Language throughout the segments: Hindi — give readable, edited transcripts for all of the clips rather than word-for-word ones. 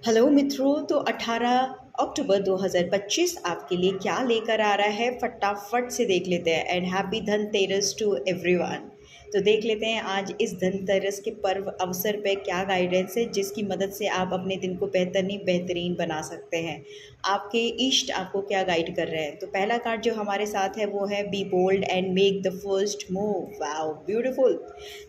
हेलो मित्रों, तो 18 अक्टूबर 2025 आपके लिए क्या लेकर आ रहा है फटाफट से देख लेते हैं। And happy Dhanteras to everyone. तो देख लेते हैं आज इस धनतेरस के पर्व अवसर पे क्या गाइडेंस है जिसकी मदद से आप अपने दिन को बेहतरीन बना सकते हैं। आपके इष्ट आपको क्या गाइड कर रहे हैं। तो पहला कार्ड जो हमारे साथ है वो है be bold and make the first move. Wow beautiful.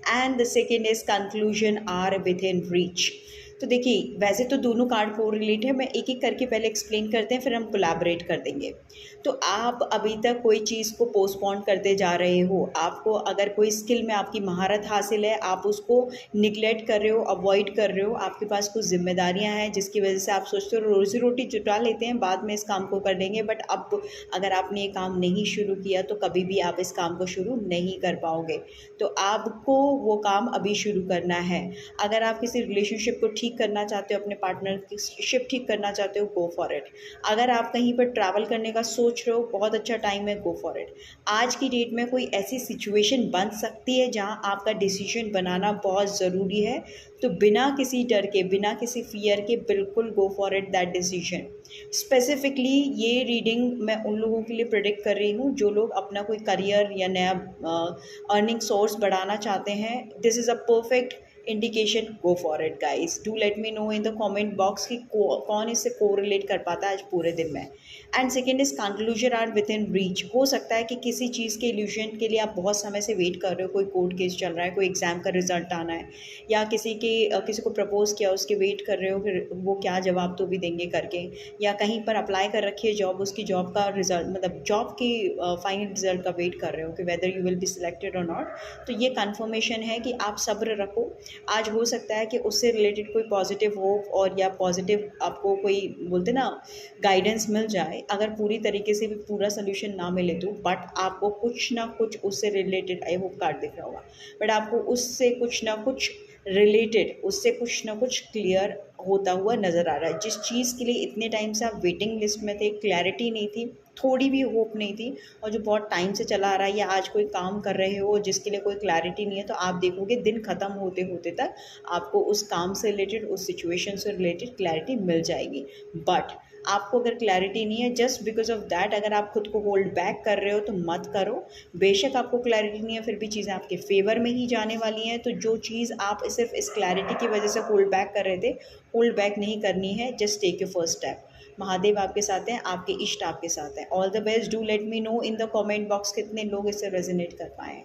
And the second is conclusion are within reach. तो देखिए, वैसे तो दोनों कार्ड को रिलेट है, मैं एक एक करके पहले एक्सप्लेन करते हैं फिर हम कोलैबोरेट कर देंगे। तो आप अभी तक कोई चीज़ को पोस्टपोन करते जा रहे हो, आपको अगर कोई स्किल में आपकी महारत हासिल है आप उसको निगलेक्ट कर रहे हो, अवॉइड कर रहे हो, आपके पास कुछ जिम्मेदारियां हैं जिसकी वजह से आप सोचते हो रोजी रोटी जुटा लेते हैं, बाद में इस काम को कर लेंगे। बट अब अगर आपने ये काम नहीं शुरू किया तो कभी भी आप इस काम को शुरू नहीं कर पाओगे। तो आपको वो काम अभी शुरू करना है। अगर आप किसी रिलेशनशिप को ठीक करना चाहते हो, अपने पार्टनर की शिप ठीक करना चाहते हो, गो फॉर इट। अगर आप कहीं पर ट्रैवल करने का सोच रहे हो, बहुत अच्छा टाइम है, गो फॉर इट। आज की डेट में कोई ऐसी सिचुएशन बन सकती है जहां आपका डिसीजन बनाना बहुत ज़रूरी है। तो बिना किसी डर के, बिना किसी फियर के, बिल्कुल go for it that decision. Specifically ये रीडिंग मैं उन लोगों के लिए प्रेडिक्ट कर रही हूँ जो लोग अपना कोई करियर या नया अर्निंग सोर्स बढ़ाना चाहते हैं। This is a perfect indication, go for it guys. Do let me know in the comment box कि कौन इससे कोरिलेट कर पाता है आज पूरे दिन में। And second is conclusion are within reach. हो सकता है कि किसी चीज़ के इल्यूजन के लिए आप बहुत समय से वेट कर रहे हो, कोई कोर्ट केस चल रहा है, कोई एग्जाम का रिजल्ट आना है, या किसी को प्रपोज किया उसके वेट कर रहे हो कि वो क्या जवाब तो भी देंगे करके, या कहीं पर अप्लाई कर रखी है जॉब, उसकी जॉब का रिजल्ट मतलब जॉब की फाइनल रिजल्ट का वेट कर रहे हो कि whether you will be selected और नॉट। तो ये कन्फर्मेशन है कि आप सब्र रखो। आज हो सकता है कि उससे रिलेटेड कोई पॉजिटिव होप और या पॉजिटिव आपको कोई बोलते ना गाइडेंस मिल जाए। अगर पूरी तरीके से भी पूरा सोल्यूशन ना मिले तो बट आपको कुछ ना कुछ उससे रिलेटेड, आई होप कार्ड दिख रहा होगा, बट आपको उससे कुछ ना कुछ रिलेटेड, उससे कुछ ना कुछ क्लियर होता हुआ नज़र आ रहा है। जिस चीज़ के लिए इतने टाइम से आप वेटिंग लिस्ट में थे, क्लैरिटी नहीं थी, थोड़ी भी होप नहीं थी, और जो बहुत टाइम से चला आ रहा है, या आज कोई काम कर रहे हो जिसके लिए कोई क्लैरिटी नहीं है, तो आप देखोगे दिन ख़त्म होते होते तक आपको उस काम से रिलेटेड, उस सिचुएशन से रिलेटेड क्लैरिटी मिल जाएगी। बट आपको अगर क्लैरिटी नहीं है, जस्ट बिकॉज ऑफ दैट अगर आप खुद को होल्ड बैक कर रहे हो तो मत करो। बेशक आपको क्लैरिटी नहीं है, फिर भी चीज़ें आपके फेवर में ही जाने वाली हैं। तो जो चीज़ आप सिर्फ इस क्लैरिटी की वजह से होल्ड बैक कर रहे थे, होल्ड बैक नहीं करनी है। Just take your first step. Mahadev आपके साथ हैं, आपके इष्ट आपके साथ हैं। All the best. Do let me know in the comment box कितने लोग इससे रेजोनेट कर पाएँ।